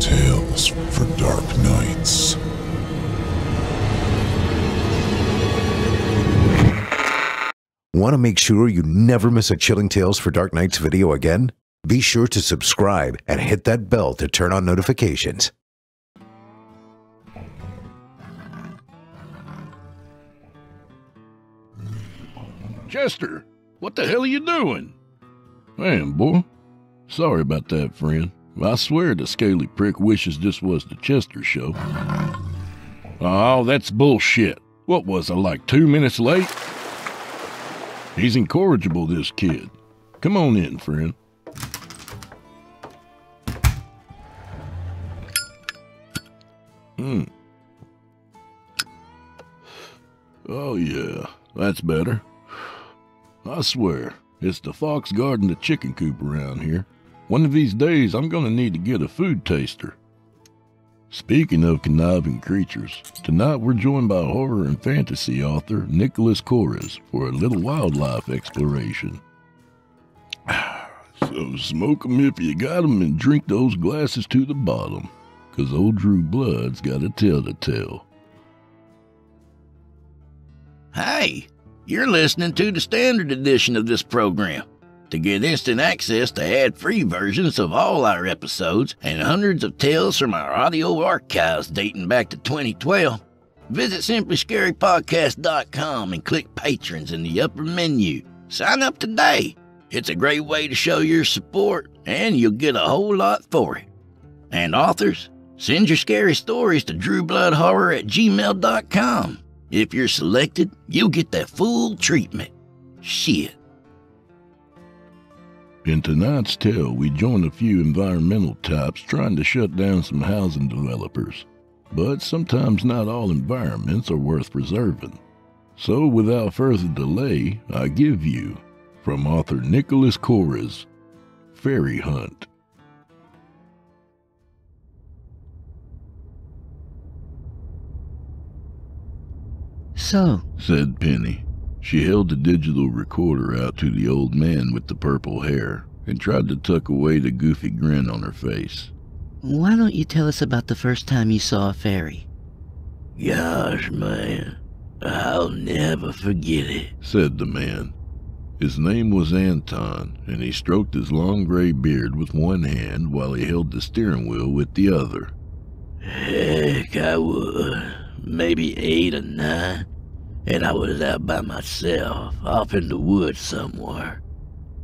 Tales for Dark Nights. Want to make sure you never miss a Chilling Tales for Dark Nights video again? Be sure to subscribe and hit that bell to turn on notifications. Chester, what the hell are you doing? Man, boy. Sorry about that, friend. I swear the scaly prick wishes this was the Chester show. Oh, that's bullshit. What was I, like 2 minutes late? He's incorrigible, this kid. Come on in, friend. Oh, yeah, that's better. I swear, it's the fox guarding the chicken coop around here. One of these days, I'm gonna need to get a food taster. Speaking of conniving creatures, tonight we're joined by horror and fantasy author Nicholas Coriz for a little wildlife exploration. So smoke 'em if you got 'em and drink those glasses to the bottom, 'cause old Drew Blood's got a tale to tell. Hey, you're listening to the standard edition of this program. To get instant access to ad-free versions of all our episodes and hundreds of tales from our audio archives dating back to 2012, visit simplyscarypodcast.com and click Patrons in the upper menu. Sign up today. It's a great way to show your support, and you'll get a whole lot for it. And authors, send your scary stories to drewbloodhorror@gmail.com. If you're selected, you'll get that full treatment. Shit. In tonight's tale, we join a few environmental types trying to shut down some housing developers. But sometimes not all environments are worth preserving. So without further delay, I give you, from author Nicholas Coriz, Fairy Hunt. So, said Penny. She held the digital recorder out to the old man with the purple hair and tried to tuck away the goofy grin on her face. Why don't you tell us about the first time you saw a fairy? Gosh, man, I'll never forget it, said the man. His name was Anton, and he stroked his long gray beard with one hand while he held the steering wheel with the other. Heck, I was maybe 8 or 9. And I was out by myself, off in the woods somewhere.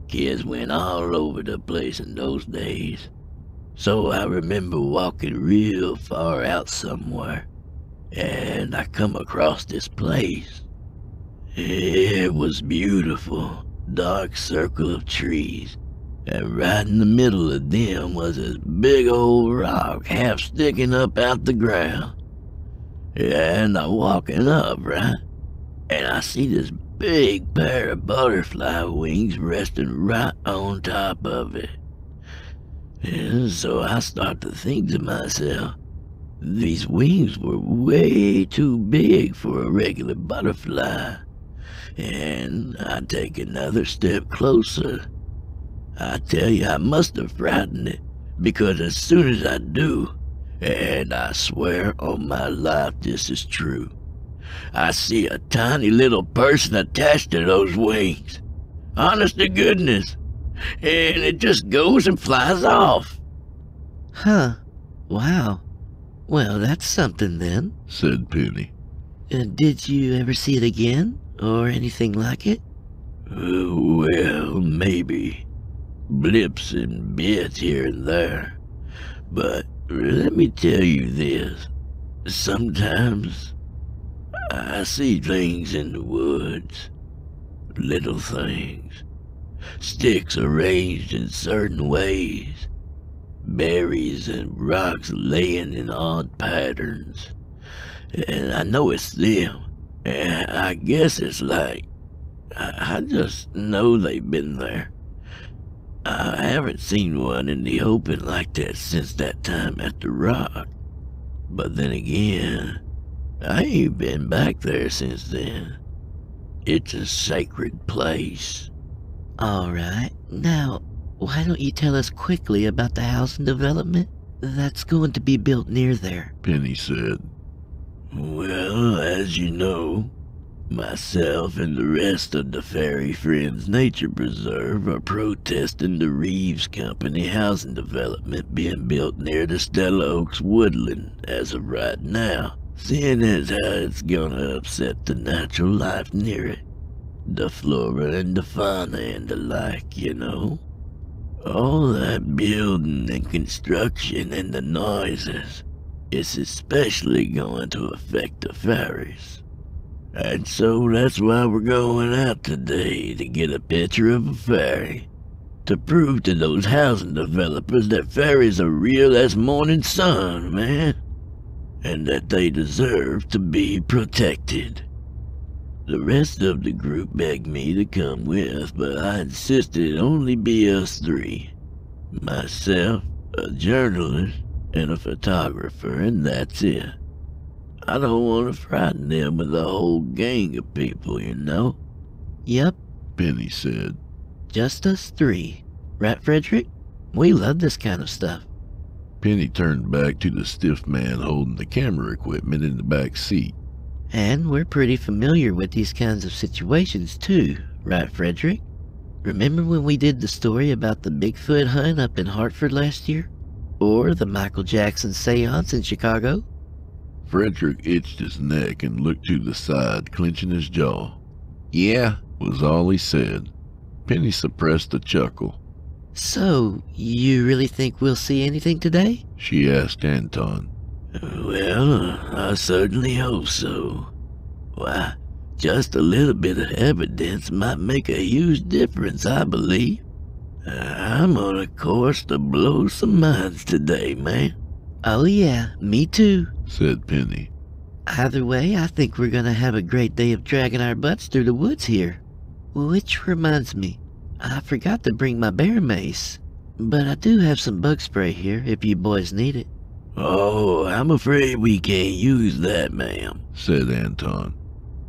Kids went all over the place in those days. So I remember walking real far out somewhere, and I come across this place. It was beautiful, dark circle of trees, and right in the middle of them was this big old rock half sticking up out the ground. And I'm walking up, right? And I see this big pair of butterfly wings resting right on top of it. And so I start to think to myself, these wings were way too big for a regular butterfly. And I take another step closer. I tell you, I must have frightened it, because as soon as I do, and I swear on my life this is true, I see a tiny little person attached to those wings. Honest to goodness. And it just goes and flies off. Huh. Wow. Well, that's something then, said Penny. Did you ever see it again, or anything like it? Well, maybe. Blips and bits here and there. But let me tell you this. Sometimes I see things in the woods, little things, sticks arranged in certain ways, berries and rocks laying in odd patterns, and I know it's them, and I guess it's like, I just know they've been there. I haven't seen one in the open like that since that time at the rock, but then again, I ain't been back there since then. It's a sacred place. All right. Now, why don't you tell us quickly about the housing development? that's going to be built near there? Penny said. Well, as you know, myself and the rest of the Fairy Friends Nature Preserve are protesting the Reeves Company housing development being built near the Stella Oaks woodland as of right now, seeing as how it's gonna upset the natural life near it. The flora and the fauna and the like, you know. All that building and construction and the noises, it's especially going to affect the fairies. And so that's why we're going out today, to get a picture of a fairy, to prove to those housing developers that fairies are real as morning sun, man, and that they deserve to be protected. The rest of the group begged me to come with, but I insisted it only be us three. Myself, a journalist, and a photographer, and that's it. I don't want to frighten them with a whole gang of people, you know? Yep, Penny said. just us three. Right, Frederick? We love this kind of stuff. Penny turned back to the stiff man holding the camera equipment in the back seat. And we're pretty familiar with these kinds of situations too, right, Frederick? Remember when we did the story about the Bigfoot hunt up in Hartford last year? Or the Michael Jackson seance in Chicago? Frederick itched his neck and looked to the side, clenching his jaw. Yeah, was all he said. Penny suppressed a chuckle. So, you really think we'll see anything today? She asked Anton. Well, I certainly hope so. Why, just a little bit of evidence might make a huge difference, I believe. I'm on a course to blow some minds today, man. Oh yeah, me too. Said Penny. Either way, I think we're gonna have a great day of dragging our butts through the woods here. Which reminds me, I forgot to bring my bear mace. But I do have some bug spray here if you boys need it. Oh, I'm afraid we can't use that, ma'am. Said Anton.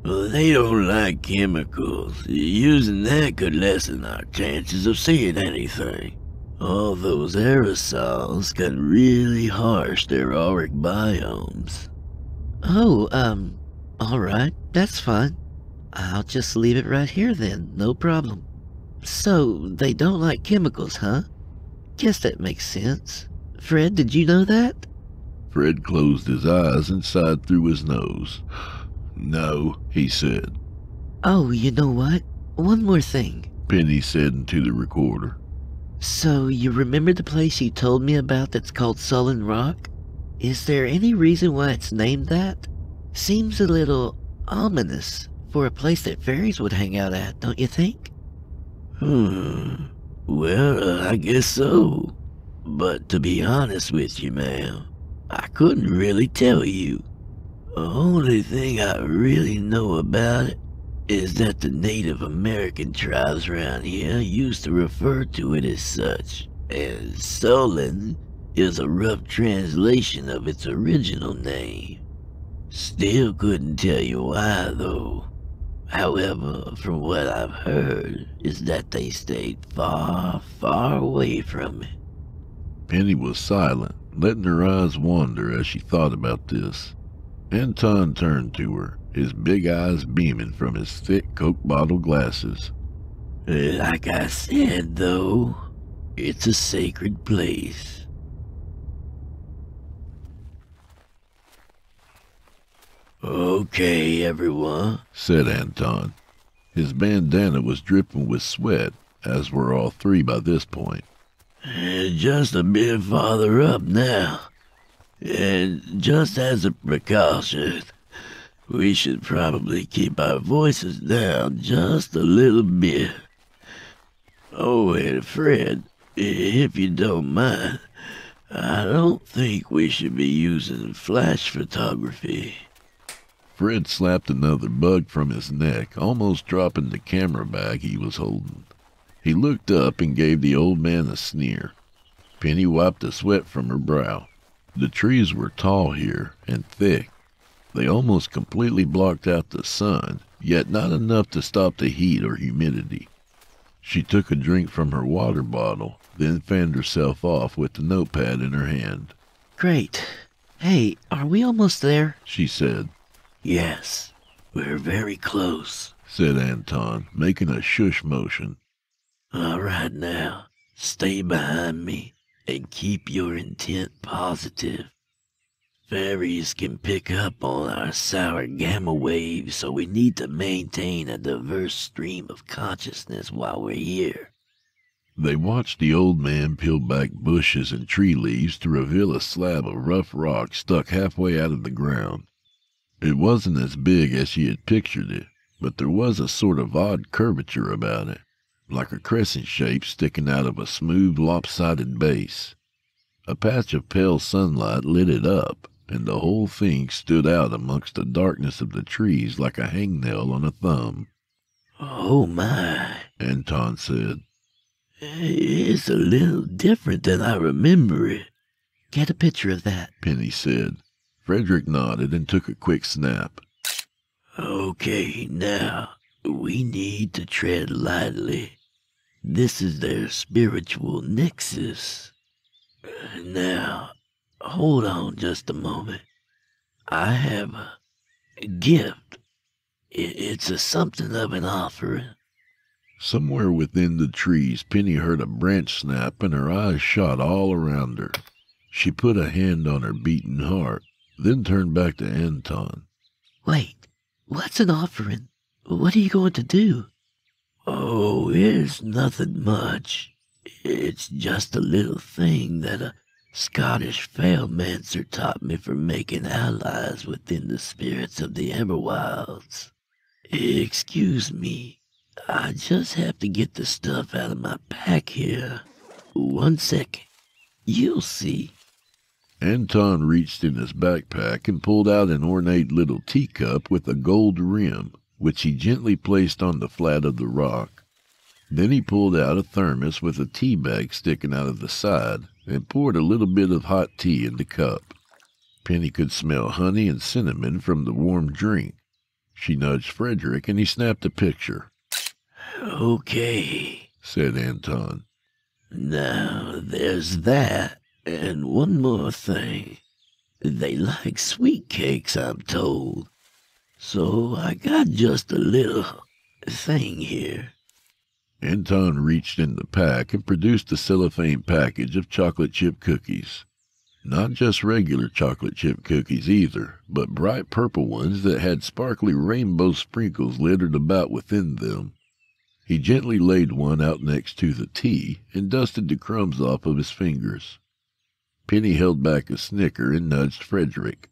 Well, they don't like chemicals. Using that could lessen our chances of seeing anything. All those aerosols can really harsh their auric biomes. Oh, alright, that's fine. I'll just leave it right here then, no problem. So, they don't like chemicals, huh? Guess that makes sense. Fred, did you know that? Fred closed his eyes and sighed through his nose. No, he said. Oh, you know what? One more thing. Penny said into the recorder. So, you remember the place you told me about that's called Sullen Rock? Is there any reason why it's named that? Seems a little ominous for a place that fairies would hang out at, don't you think? Well, I guess so. But to be honest with you, ma'am, I couldn't really tell you. The only thing I really know about it is that the Native American tribes around here used to refer to it as such, and Sullen is a rough translation of its original name. Still couldn't tell you why, though. However, from what I've heard, is that they stayed far, far away from it. Penny was silent, letting her eyes wander as she thought about this. Anton turned to her, his big eyes beaming from his thick Coke bottle glasses. Like I said, though, it's a sacred place. Okay, everyone, said Anton. His bandana was dripping with sweat, as were all three by this point. Just a bit farther up now. And just as a precaution, we should probably keep our voices down just a little bit. Oh, and Fred, if you don't mind, I don't think we should be using flash photography. Fred slapped another bug from his neck, almost dropping the camera bag he was holding. He looked up and gave the old man a sneer. Penny wiped the sweat from her brow. The trees were tall here and thick. They almost completely blocked out the sun, yet not enough to stop the heat or humidity. She took a drink from her water bottle, then fanned herself off with the notepad in her hand. Great. Hey, are we almost there? She said. Yes, we're very close, said Anton, making a shush motion. All right now, stay behind me and keep your intent positive. Fairies can pick up on our sour gamma waves, so we need to maintain a diverse stream of consciousness while we're here. They watched the old man peel back bushes and tree leaves to reveal a slab of rough rock stuck halfway out of the ground. It wasn't as big as she had pictured it, but there was a sort of odd curvature about it, like a crescent shape sticking out of a smooth, lopsided base. A patch of pale sunlight lit it up, and the whole thing stood out amongst the darkness of the trees like a hangnail on a thumb. Oh my, Anton said. It's a little different than I remember it. Get a picture of that, Penny said. Frederick nodded and took a quick snap. Okay, now, we need to tread lightly. This is their spiritual nexus. Now, hold on just a moment. I have a gift. It's something of an offering. Somewhere within the trees, Penny heard a branch snap and her eyes shot all around her. She put a hand on her beating heart, then turned back to Anton. Wait, what's an offering? What are you going to do? Oh, it's nothing much. It's just a little thing that a Scottish failmancer taught me for making allies within the spirits of the Everwilds. Excuse me, I just have to get the stuff out of my pack here. 1 second. You'll see. Anton reached in his backpack and pulled out an ornate little teacup with a gold rim, which he gently placed on the flat of the rock. Then he pulled out a thermos with a tea bag sticking out of the side and poured a little bit of hot tea in the cup. Penny could smell honey and cinnamon from the warm drink. She nudged Frederick and he snapped a picture. Okay, said Anton. Now, there's that, and one more thing. They like sweet cakes, I'm told. So I got just a little thing here. Anton reached in the pack and produced a cellophane package of chocolate chip cookies. Not just regular chocolate chip cookies either, but bright purple ones that had sparkly rainbow sprinkles littered about within them. He gently laid one out next to the tea and dusted the crumbs off of his fingers. Penny held back a snicker and nudged Frederick.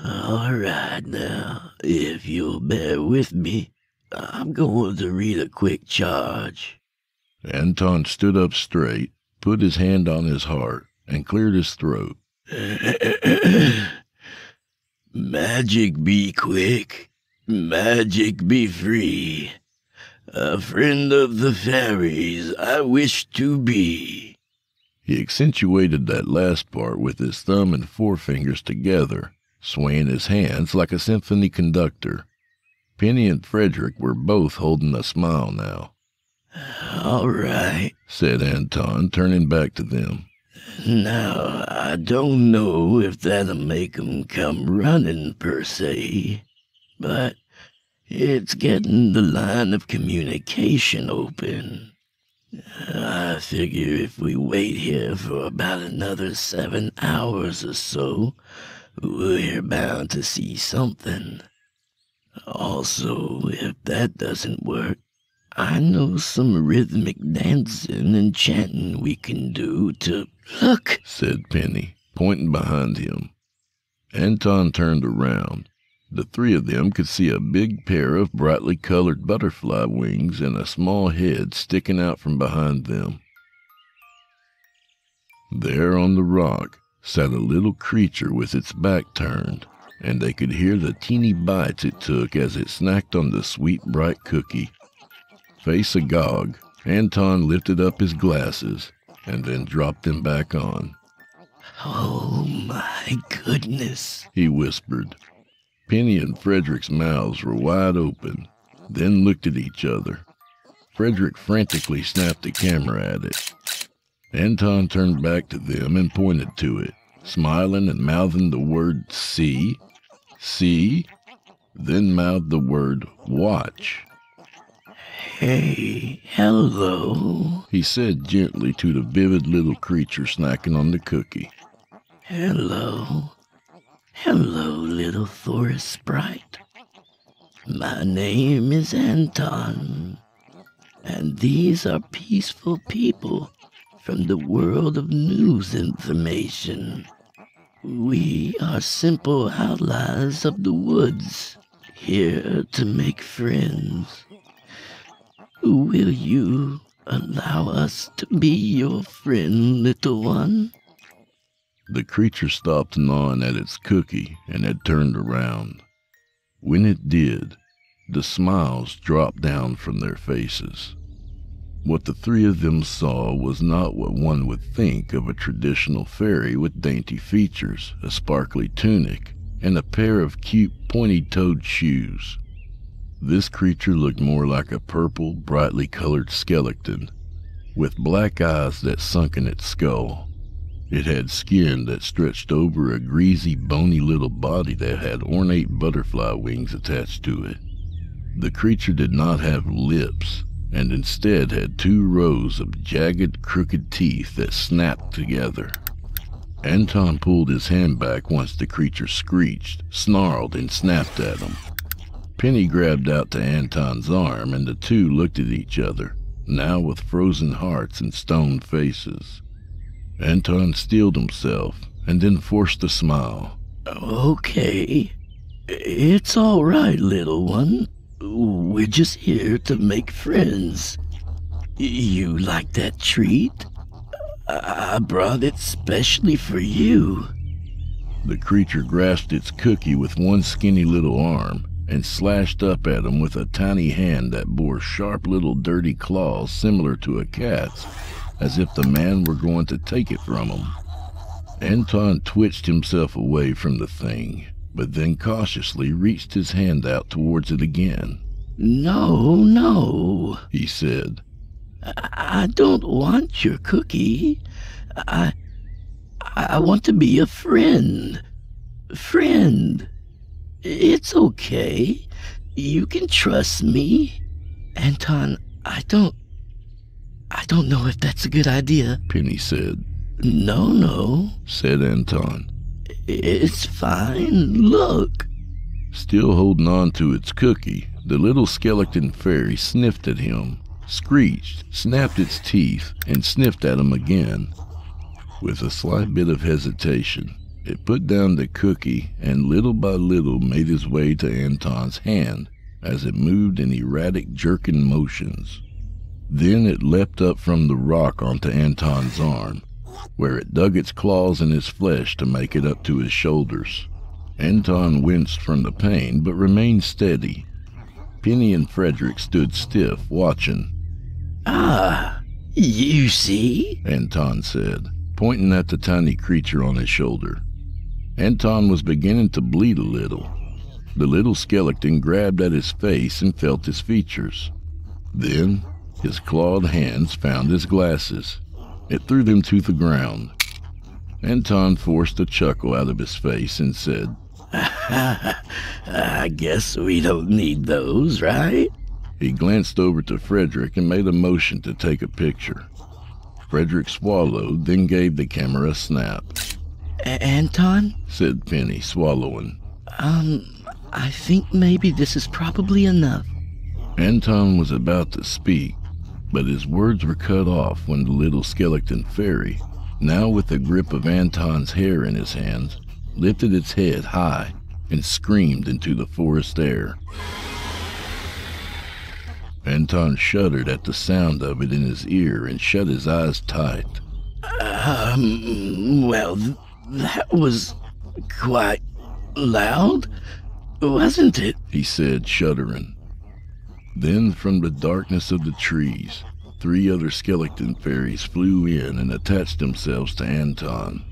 All right now, if you'll bear with me, I'm going to read a quick charge. Anton stood up straight, put his hand on his heart, and cleared his throat. Magic be quick, magic be free. A friend of the fairies I wish to be. He accentuated that last part with his thumb and forefingers together, swaying his hands like a symphony conductor. Penny and Frederick were both holding a smile now. All right, said Anton, turning back to them. Now, I don't know if that'll make 'em come running per se, but it's getting the line of communication open. I figure if we wait here for about another 7 hours or so, we're bound to see something. Also, if that doesn't work, I know some rhythmic dancing and chanting we can do to... Look, said Penny, pointing behind him. Anton turned around. The three of them could see a big pair of brightly colored butterfly wings and a small head sticking out from behind them. There on the rock sat a little creature with its back turned, and they could hear the teeny bites it took as it snacked on the sweet, bright cookie. Face agog, Anton lifted up his glasses and then dropped them back on. Oh my goodness, he whispered. Penny and Frederick's mouths were wide open, then looked at each other. Frederick frantically snapped the camera at it. Anton turned back to them and pointed to it. smiling and mouthing the word see, then mouthed the word watch. Hey, hello. He said gently to the vivid little creature snacking on the cookie. Hello. Hello, little forest sprite. My name is Anton, and these are peaceful people from the world of news information. We are simple outliers of the woods, here to make friends. Will you allow us to be your friend, little one? The creature stopped gnawing at its cookie and had turned around. When it did, the smiles dropped down from their faces. What the three of them saw was not what one would think of a traditional fairy with dainty features, a sparkly tunic, and a pair of cute pointy-toed shoes. This creature looked more like a purple, brightly colored skeleton, with black eyes that sunk in its skull. It had skin that stretched over a greasy, bony little body that had ornate butterfly wings attached to it. The creature did not have lips, and instead had 2 rows of jagged, crooked teeth that snapped together. Anton pulled his hand back once the creature screeched, snarled, and snapped at him. Penny grabbed out to Anton's arm, and the two looked at each other, now with frozen hearts and stone faces. Anton steeled himself, and then forced a smile. Okay, it's all right, little one. We're just here to make friends. You like that treat? I brought it specially for you. The creature grasped its cookie with one skinny little arm and slashed up at him with a tiny hand that bore sharp little dirty claws similar to a cat's, as if the man were going to take it from him. Anton twitched himself away from the thing, but then cautiously reached his hand out towards it again. No, he said. I don't want your cookie. I want to be a friend. Friend. It's okay. You can trust me. Anton, I don't know if that's a good idea, Penny said. No, said Anton. It's fine. Look. Still holding on to its cookie, the little skeleton fairy sniffed at him, screeched, snapped its teeth, and sniffed at him again. With a slight bit of hesitation, it put down the cookie and little by little made its way to Anton's hand as it moved in erratic, jerking motions. Then it leapt up from the rock onto Anton's arm, where it dug its claws in his flesh to make it up to his shoulders. Anton winced from the pain, but remained steady. Penny and Frederick stood stiff, watching. Ah, you see? Anton said, pointing at the tiny creature on his shoulder. Anton was beginning to bleed a little. The little skeleton grabbed at his face and felt his features. Then, his clawed hands found his glasses. It threw them to the ground. Anton forced a chuckle out of his face and said, I guess we don't need those, right? He glanced over to Frederick and made a motion to take a picture. Frederick swallowed, then gave the camera a snap. Anton? Said Penny, swallowing. I think maybe this is probably enough. Anton was about to speak, but his words were cut off when the little skeleton fairy, now with a grip of Anton's hair in his hands, lifted its head high and screamed into the forest air. Anton shuddered at the sound of it in his ear and shut his eyes tight. Well, that was quite loud, wasn't it? He said, shuddering. Then from the darkness of the trees, 3 other skeleton fairies flew in and attached themselves to Anton.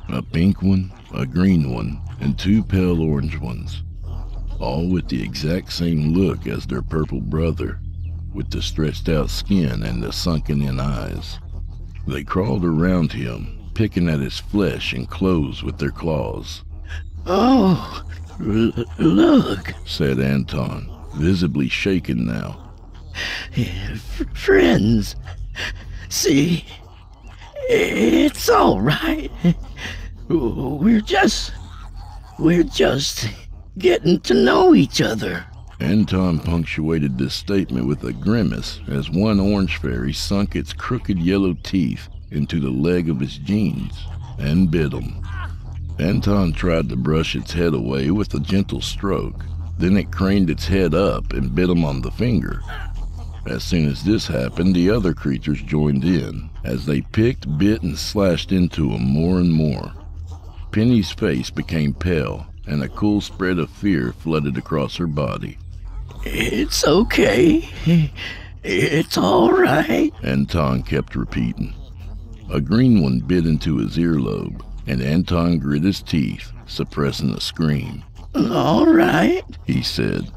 A pink one, a green one, and 2 pale orange ones, all with the exact same look as their purple brother, with the stretched out skin and the sunken in eyes. They crawled around him, picking at his flesh and clothes with their claws. Oh, look, said Anton, visibly shaken now. Friends, see, it's all right. We're just getting to know each other. Anton punctuated this statement with a grimace as one orange fairy sunk its crooked yellow teeth into the leg of his jeans and bit him. Anton tried to brush its head away with a gentle stroke. Then it craned its head up and bit him on the finger. As soon as this happened, the other creatures joined in as they picked, bit, and slashed into him more and more. Penny's face became pale, and a cool spread of fear flooded across her body. It's okay. It's all right, Anton kept repeating. A green one bit into his earlobe, and Anton grit his teeth, suppressing a scream. All right, he said.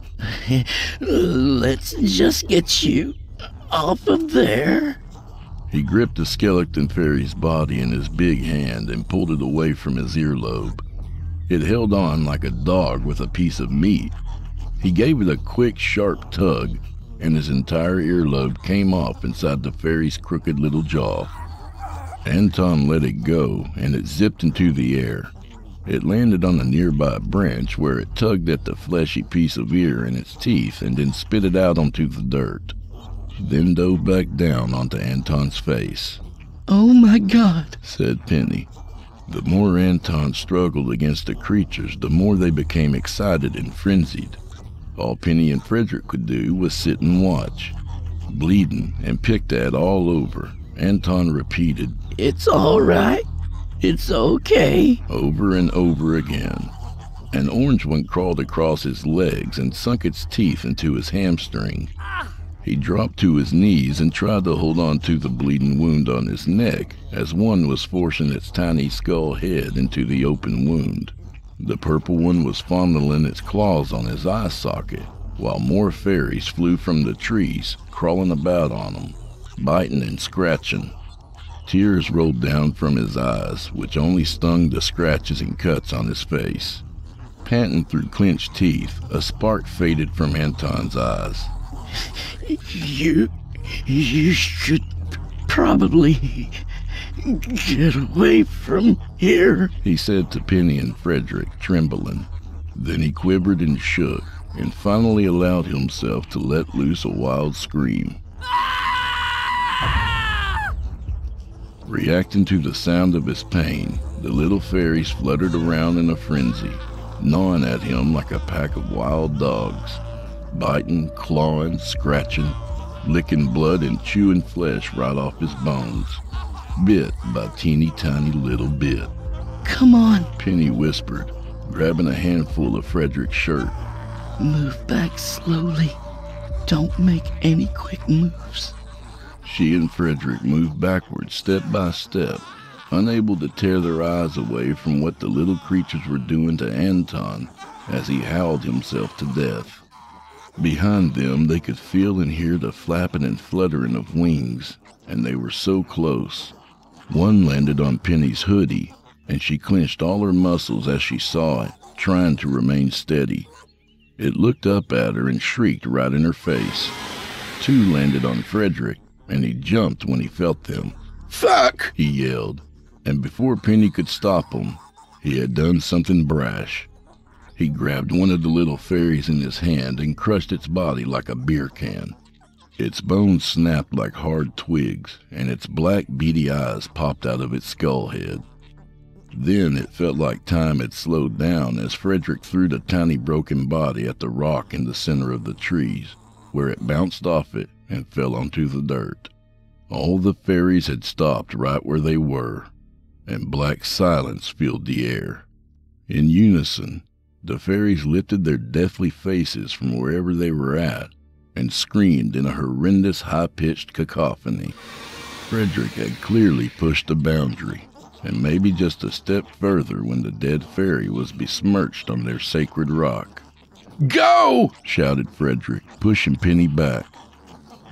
Let's just get you off of there. He gripped the skeleton fairy's body in his big hand and pulled it away from his earlobe. It held on like a dog with a piece of meat. He gave it a quick, sharp tug, and his entire earlobe came off inside the fairy's crooked little jaw. Anton let it go, and it zipped into the air. It landed on a nearby branch where it tugged at the fleshy piece of ear in its teeth and then spit it out onto the dirt. Then dove back down onto Anton's face. Oh my God, said Penny. The more Anton struggled against the creatures, the more they became excited and frenzied. All Penny and Frederick could do was sit and watch. Bleeding and picked at all over, Anton repeated, It's all right. It's okay. Over and over again. An orange one crawled across his legs and sunk its teeth into his hamstring. He dropped to his knees and tried to hold on to the bleeding wound on his neck as one was forcing its tiny skull head into the open wound. The purple one was fondling its claws on his eye socket, while more fairies flew from the trees, crawling about on him, biting and scratching. Tears rolled down from his eyes, which only stung the scratches and cuts on his face. Panting through clenched teeth, a spark faded from Anton's eyes. You should probably get away from here, he said to Penny and Frederick, trembling. Then he quivered and shook, and finally allowed himself to let loose a wild scream. Reacting to the sound of his pain, the little fairies fluttered around in a frenzy, gnawing at him like a pack of wild dogs, biting, clawing, scratching, licking blood and chewing flesh right off his bones, bit by teeny tiny little bit. Come on, Penny whispered, grabbing a handful of Frederick's shirt. Move back slowly. Don't make any quick moves. She and Frederick moved backwards step by step, unable to tear their eyes away from what the little creatures were doing to Anton as he howled himself to death. Behind them, they could feel and hear the flapping and fluttering of wings, and they were so close. One landed on Penny's hoodie, and she clenched all her muscles as she saw it, trying to remain steady. It looked up at her and shrieked right in her face. Two landed on Frederick, and he jumped when he felt them. "Fuck!" he yelled, and before Penny could stop him, he had done something brash. He grabbed one of the little fairies in his hand and crushed its body like a beer can. Its bones snapped like hard twigs, and its black, beady eyes popped out of its skull head. Then it felt like time had slowed down as Frederick threw the tiny broken body at the rock in the center of the trees, where it bounced off it and fell onto the dirt. All the fairies had stopped right where they were, and black silence filled the air. In unison, the fairies lifted their deathly faces from wherever they were at and screamed in a horrendous high-pitched cacophony. Frederick had clearly pushed the boundary, and maybe just a step further when the dead fairy was besmirched on their sacred rock. "Go!" shouted Frederick, pushing Penny back.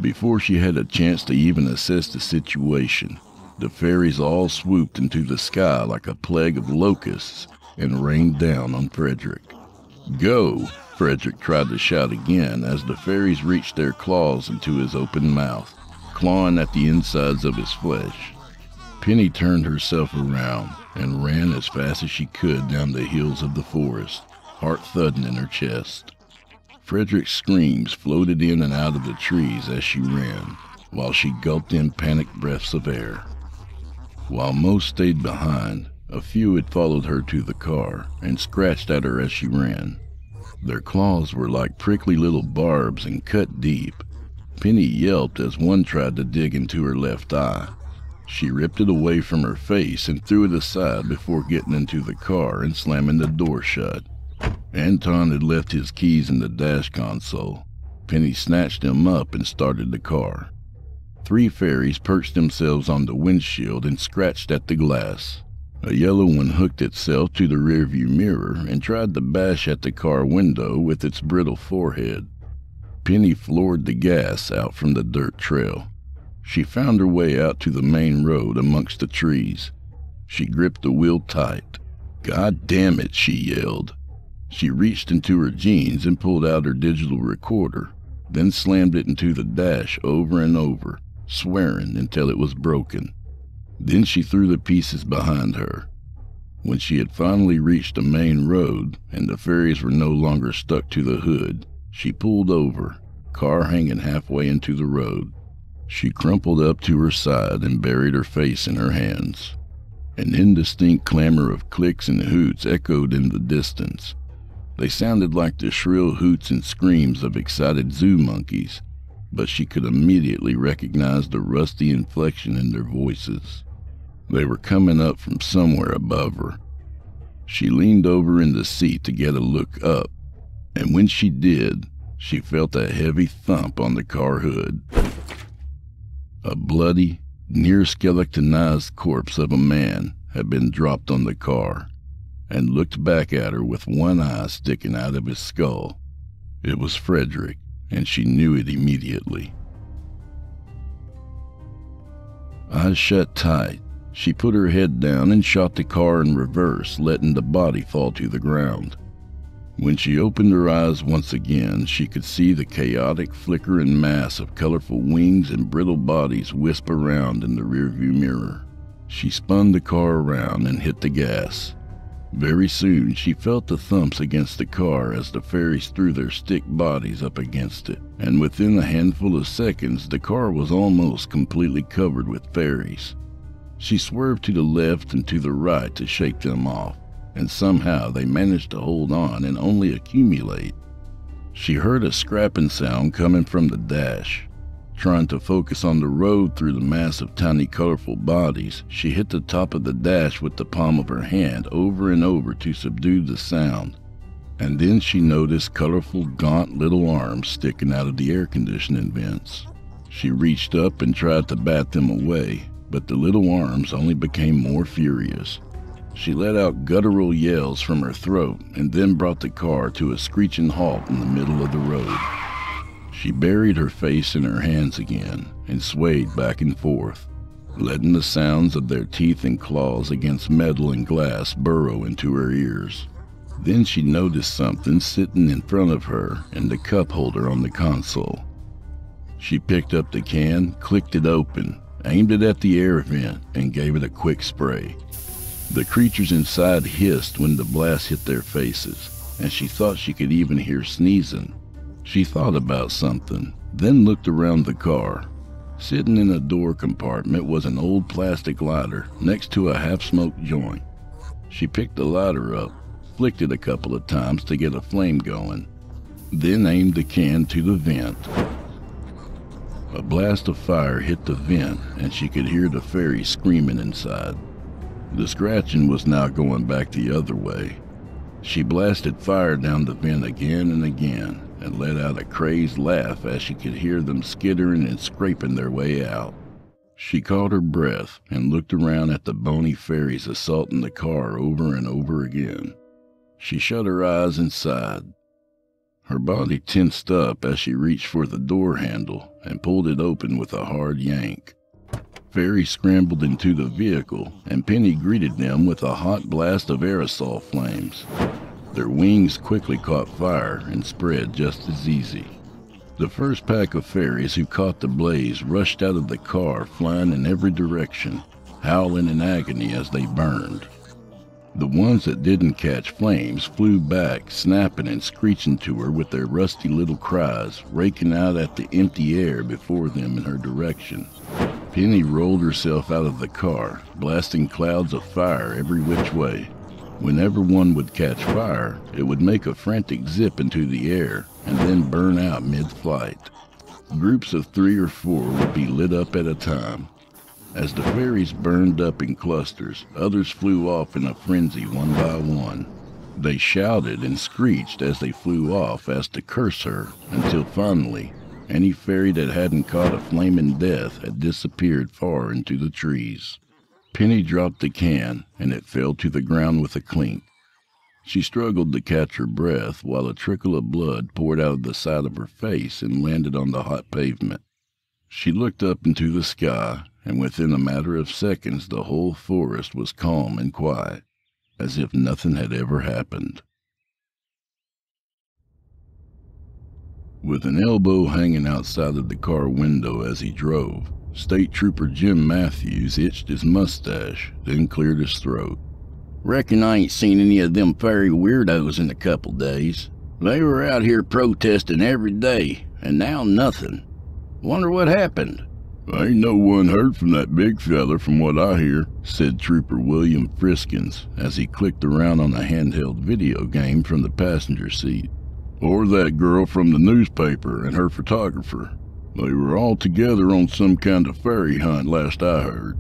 Before she had a chance to even assess the situation, The fairies all swooped into the sky like a plague of locusts and rained down on Frederick. "Go!" Frederick tried to shout again as the fairies reached their claws into his open mouth, clawing at the insides of his flesh. Penny turned herself around and ran as fast as she could down the hills of the forest, heart thudding in her chest. Frederick's screams floated in and out of the trees as she ran, while she gulped in panicked breaths of air. While most stayed behind, a few had followed her to the car and scratched at her as she ran. Their claws were like prickly little barbs and cut deep. Penny yelped as one tried to dig into her left eye. She ripped it away from her face and threw it aside before getting into the car and slamming the door shut. Anton had left his keys in the dash console. Penny snatched them up and started the car. 3 fairies perched themselves on the windshield and scratched at the glass. A yellow one hooked itself to the rearview mirror and tried to bash at the car window with its brittle forehead. Penny floored the gas out from the dirt trail. She found her way out to the main road amongst the trees. She gripped the wheel tight. "God damn it," she yelled. She reached into her jeans and pulled out her digital recorder, then slammed it into the dash over and over, swearing until it was broken. Then she threw the pieces behind her. When she had finally reached the main road and the fairies were no longer stuck to the hood, she pulled over, car hanging halfway into the road. She crumpled up to her side and buried her face in her hands. An indistinct clamor of clicks and hoots echoed in the distance. They sounded like the shrill hoots and screams of excited zoo monkeys, but she could immediately recognize the rusty inflection in their voices. They were coming up from somewhere above her. She leaned over in the seat to get a look up, and when she did, she felt a heavy thump on the car hood. A bloody, near-skeletonized corpse of a man had been dropped on the car and looked back at her with one eye sticking out of his skull. It was Frederick, and she knew it immediately. Eyes shut tight, she put her head down and shot the car in reverse, letting the body fall to the ground. When she opened her eyes once again, she could see the chaotic flickering mass of colorful wings and brittle bodies wisp around in the rearview mirror. She spun the car around and hit the gas. Very soon, she felt the thumps against the car as the fairies threw their stick bodies up against it, and within a handful of seconds, the car was almost completely covered with fairies. She swerved to the left and to the right to shake them off, and somehow they managed to hold on and only accumulate. She heard a scrapping sound coming from the dash. Trying to focus on the road through the mass of tiny colorful bodies, she hit the top of the dash with the palm of her hand over and over to subdue the sound. And then she noticed colorful, gaunt little arms sticking out of the air conditioning vents. She reached up and tried to bat them away, but the little arms only became more furious. She let out guttural yells from her throat and then brought the car to a screeching halt in the middle of the road. She buried her face in her hands again and swayed back and forth, letting the sounds of their teeth and claws against metal and glass burrow into her ears. Then she noticed something sitting in front of her in the cup holder on the console. She picked up the can, clicked it open, aimed it at the air vent, and gave it a quick spray. The creatures inside hissed when the blast hit their faces, and she thought she could even hear sneezing. She thought about something, then looked around the car. Sitting in a door compartment was an old plastic lighter next to a half-smoked joint. She picked the lighter up, flicked it a couple of times to get a flame going, then aimed the can to the vent. A blast of fire hit the vent, and she could hear the fairy screaming inside. The scratching was now going back the other way. She blasted fire down the vent again and again, and let out a crazed laugh as she could hear them skittering and scraping their way out. She caught her breath and looked around at the bony fairies assaulting the car over and over again. She shut her eyes and sighed. Her body tensed up as she reached for the door handle and pulled it open with a hard yank. Ferry scrambled into the vehicle, and Penny greeted them with a hot blast of aerosol flames. Their wings quickly caught fire and spread just as easy. The first pack of fairies who caught the blaze rushed out of the car, flying in every direction, howling in agony as they burned. The ones that didn't catch flames flew back, snapping and screeching to her with their rusty little cries, raking out at the empty air before them in her direction. Penny rolled herself out of the car, blasting clouds of fire every which way. Whenever one would catch fire, it would make a frantic zip into the air and then burn out mid-flight. Groups of 3 or 4 would be lit up at a time. As the fairies burned up in clusters, others flew off in a frenzy one by one. They shouted and screeched as they flew off as to curse her, until finally, any fairy that hadn't caught a flaming death had disappeared far into the trees. Penny dropped the can, and it fell to the ground with a clink. She struggled to catch her breath while a trickle of blood poured out of the side of her face and landed on the hot pavement. She looked up into the sky, and within a matter of seconds the whole forest was calm and quiet, as if nothing had ever happened. With an elbow hanging outside of the car window as he drove, State Trooper Jim Matthews itched his mustache, then cleared his throat. Reckon I ain't seen any of them fairy weirdos in a couple days. They were out here protesting every day, and now nothing. Wonder what happened. Ain't no one heard from that big fella from what I hear, said Trooper William Friskins as he clicked around on a handheld video game from the passenger seat. Or that girl from the newspaper and her photographer. They were all together on some kind of fairy hunt last I heard.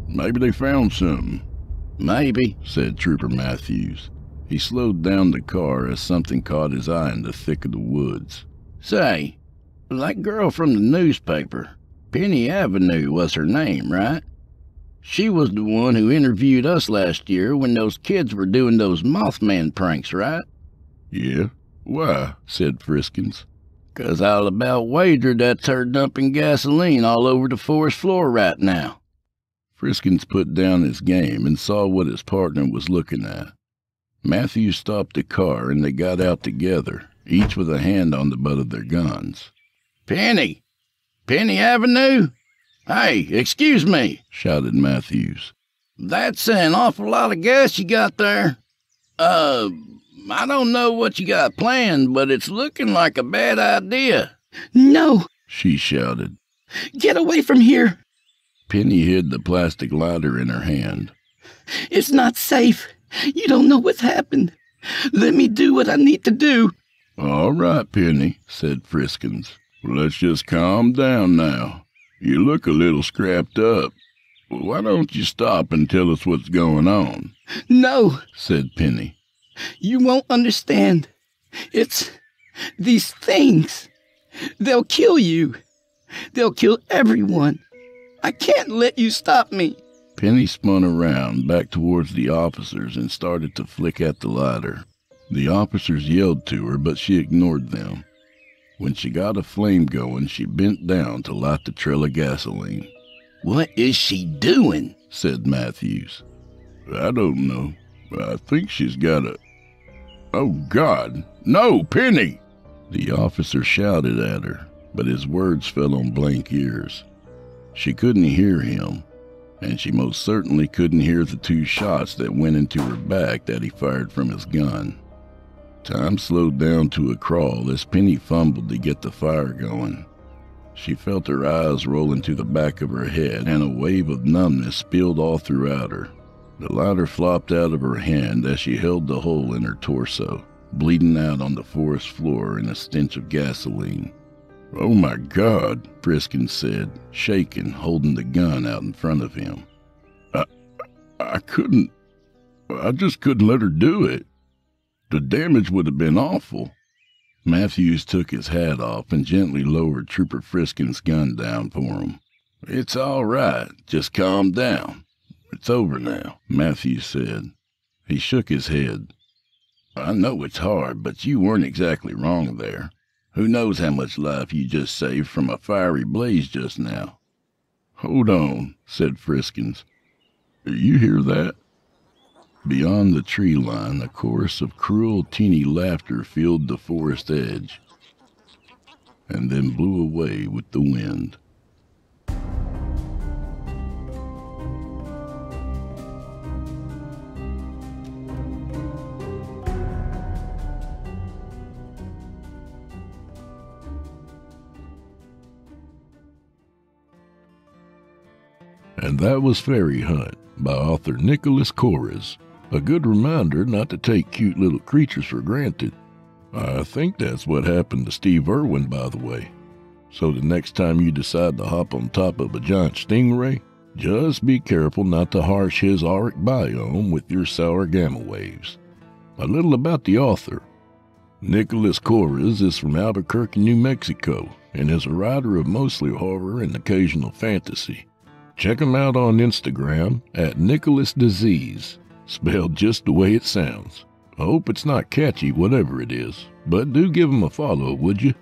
Maybe they found something. Maybe, said Trooper Matthews. He slowed down the car as something caught his eye in the thick of the woods. Say, that girl from the newspaper, Penny Avenue was her name, right? She was the one who interviewed us last year when those kids were doing those Mothman pranks, right? Yeah. Why? Said Friskins. 'Cause I'll about wager that's her dumping gasoline all over the forest floor right now. Friskins put down his game and saw what his partner was looking at. Matthews stopped the car and they got out together, each with a hand on the butt of their guns. Penny! Penny Avenue? Hey, excuse me, shouted Matthews. That's an awful lot of gas you got there. I don't know what you got planned, but it's looking like a bad idea. No, she shouted. Get away from here. Penny hid the plastic lighter in her hand. It's not safe. You don't know what's happened. Let me do what I need to do. All right, Penny, said Friskins. Let's just calm down now. You look a little scrapped up. Why don't you stop and tell us what's going on? No, said Penny. You won't understand. It's these things. They'll kill you. They'll kill everyone. I can't let you stop me. Penny spun around back towards the officers and started to flick at the lighter. The officers yelled to her, but she ignored them. When she got a flame going, she bent down to light the trail of gasoline. What is she doing? Said Matthews. I don't know. I think she's got a... Oh, God! No, Penny! The officer shouted at her, but his words fell on blank ears. She couldn't hear him, and she most certainly couldn't hear the 2 shots that went into her back that he fired from his gun. Time slowed down to a crawl as Penny fumbled to get the fire going. She felt her eyes roll into the back of her head, and a wave of numbness spilled all throughout her. The lighter flopped out of her hand as she held the hole in her torso, bleeding out on the forest floor in a stench of gasoline. Oh my God, Friskins said, shaking, holding the gun out in front of him. I just couldn't let her do it. The damage would have been awful. Matthews took his hat off and gently lowered Trooper Friskins' gun down for him. It's all right, just calm down. It's over now, Matthews said. He shook his head. I know it's hard, but you weren't exactly wrong there. Who knows how much life you just saved from a fiery blaze just now? "Hold on," said Friskins. "You hear that?" Beyond the tree line, a chorus of cruel, teeny laughter filled the forest edge, and then blew away with the wind. And that was Fairy Hunt by author Nicholas Coriz. A good reminder not to take cute little creatures for granted. I think that's what happened to Steve Irwin, by the way. So the next time you decide to hop on top of a giant stingray, just be careful not to harsh his auric biome with your sour gamma waves. A little about the author. Nicholas Coriz is from Albuquerque, New Mexico, and is a writer of mostly horror and occasional fantasy. Check him out on Instagram at Nicholas Disease, spelled just the way it sounds. I hope it's not catchy, whatever it is, but do give him a follow, would you?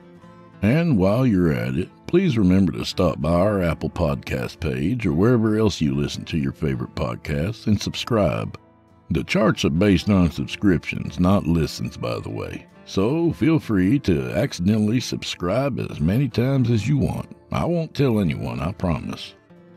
And while you're at it, please remember to stop by our Apple Podcast page or wherever else you listen to your favorite podcasts and subscribe. The charts are based on subscriptions, not listens, by the way. So feel free to accidentally subscribe as many times as you want. I won't tell anyone, I promise.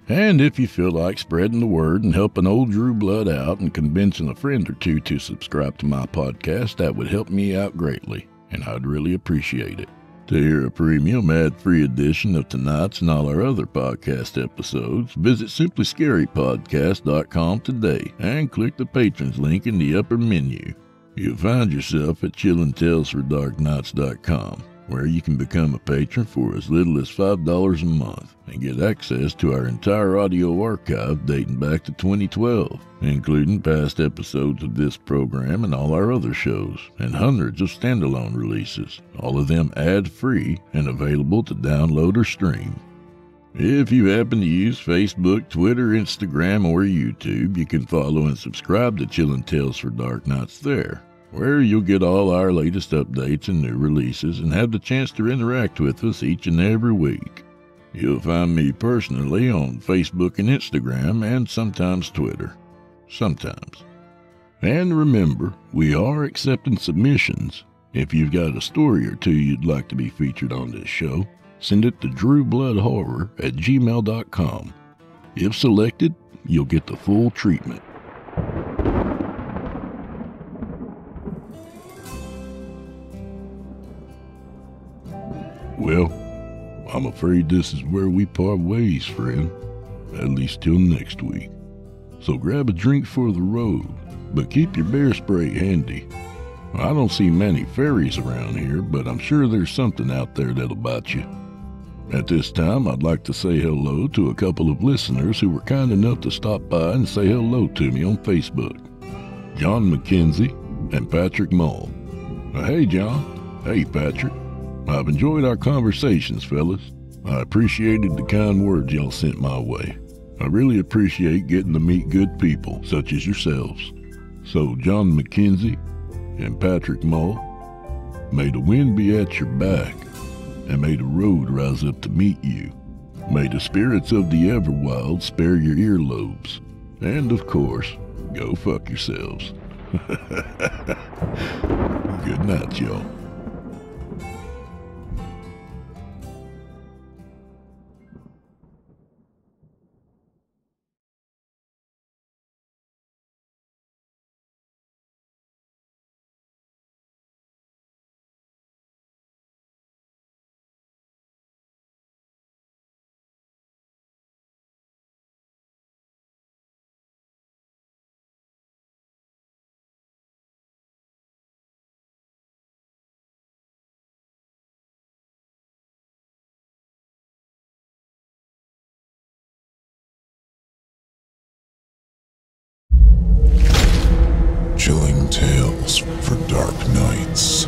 And if you feel like spreading the word and helping old Drew Blood out and convincing a friend or two to subscribe to my podcast, that would help me out greatly, and I'd really appreciate it. To hear a premium ad-free edition of tonight's and all our other podcast episodes, visit simplyscarypodcast.com today and click the patrons link in the upper menu. You'll find yourself at chillintalesfordarknights.com, where you can become a patron for as little as $5 a month and get access to our entire audio archive dating back to 2012, including past episodes of this program and all our other shows, and hundreds of standalone releases, all of them ad-free and available to download or stream. If you happen to use Facebook, Twitter, Instagram, or YouTube, you can follow and subscribe to Chillin' Tales for Dark Nights there, where you'll get all our latest updates and new releases and have the chance to interact with us each and every week. You'll find me personally on Facebook and Instagram and sometimes Twitter. Sometimes. And remember, we are accepting submissions. If you've got a story or two you'd like to be featured on this show, send it to drewbloodhorror@gmail.com. If selected, you'll get the full treatment. Well, I'm afraid this is where we part ways, friend. At least till next week. So grab a drink for the road, but keep your bear spray handy. I don't see many fairies around here, but I'm sure there's something out there that'll bite you. At this time, I'd like to say hello to a couple of listeners who were kind enough to stop by and say hello to me on Facebook. John McKenzie and Patrick Mull. Hey, John. Hey, Patrick. I've enjoyed our conversations, fellas. I appreciated the kind words y'all sent my way. I really appreciate getting to meet good people, such as yourselves. So, John McKenzie and Patrick Mull, may the wind be at your back, and may the road rise up to meet you. May the spirits of the Everwild spare your earlobes. And, of course, go fuck yourselves. Good night, y'all. Chilling Tales for Dark Nights.